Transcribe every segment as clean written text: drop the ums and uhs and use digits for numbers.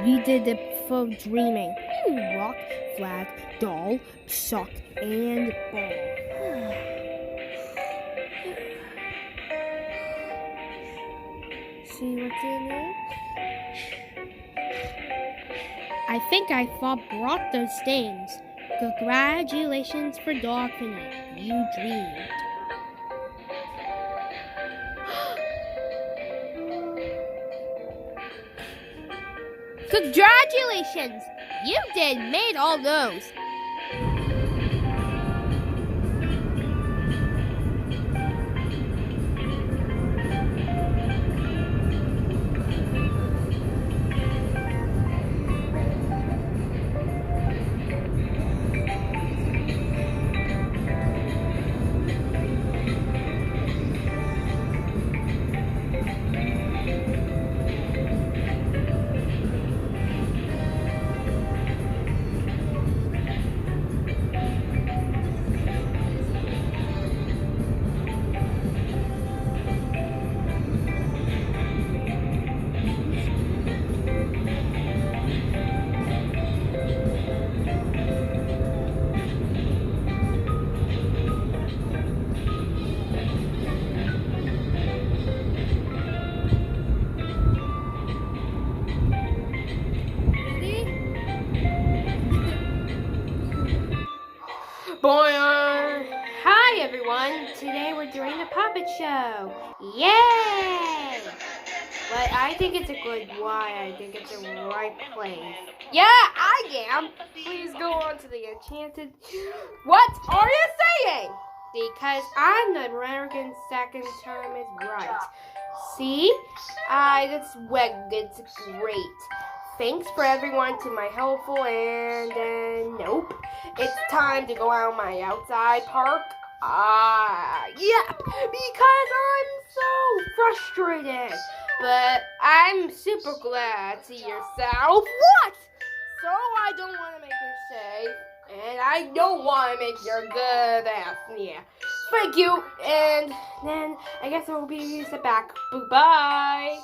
We did it for dreaming. Rock, flag, doll, sock, and ball. See what's in it? I think I brought those things. Congratulations for dolphin it. You dreamed. Congratulations! You made all those. Hi everyone! Today we're doing a puppet show. Yay! But I think it's a good why. I think it's a right place. Yeah, I am. Please go on to the enchanted. What are you saying? Because I'm the American second term is right. See? It's great. Thanks for everyone to my helpful and nope. It's time to go out my outside park. Yep, because I'm so frustrated. But I'm super glad to yourself. What? So I don't want to make you safe, and I don't want to make your good ass. Yeah. Thank you, and then I guess I will be right back. Bye.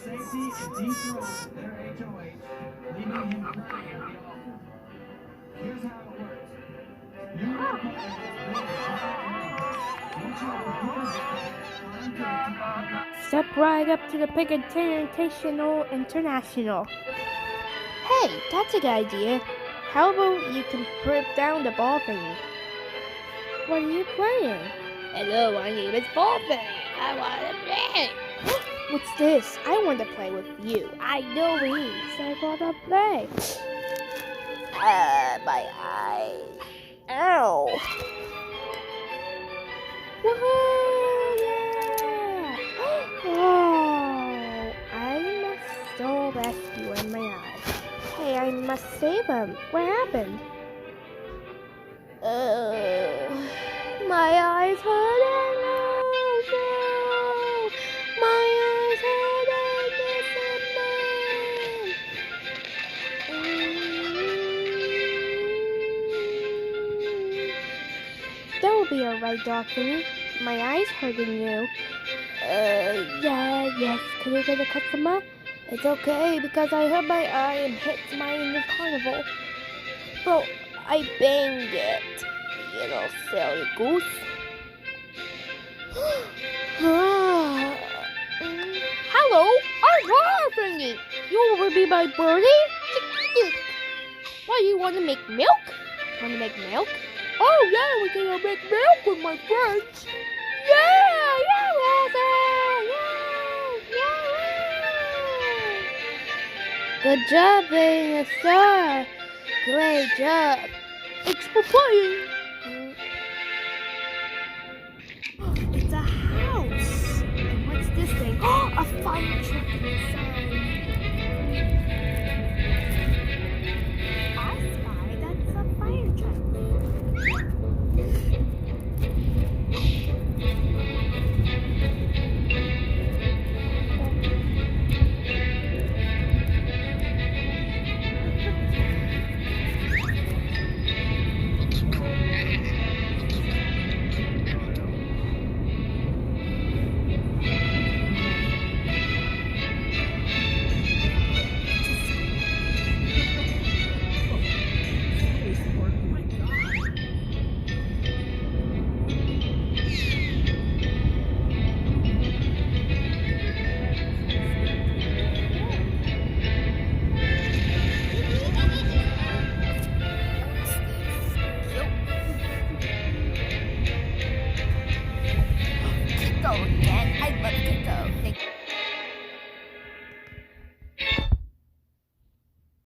Safety and dethrone their HOH, leaving him crying in the office. Here's how it works. You will put Step right up to the Pig International International. Hey, that's a good idea. How about you can put down the ball thingy? What are you playing? Hello, my name is Ball Thingy. I want to play. What's this? I want to play with you. I know me, so I want to play. My eye. Ow. Woohoo! Yeah! Oh, I must still rescue in my eye. Hey, I must save him. What happened? My eyes hurting. Oh, no. My eyes hurting. eye doctor. My eye's hurting you. Yes. Can I get a customer? It's okay because I hurt my eye and hit mine in the carnival. Bro, I banged it. You little silly goose. Hello, I'm Thingy. You will be my birdie? Why, you want to make milk? Want to make milk? Oh yeah, we're gonna make milk with my friends. Yeah, Good job being a star. Great job. Thanks for playing. It's a house. And what's this thing? A fire truck inside.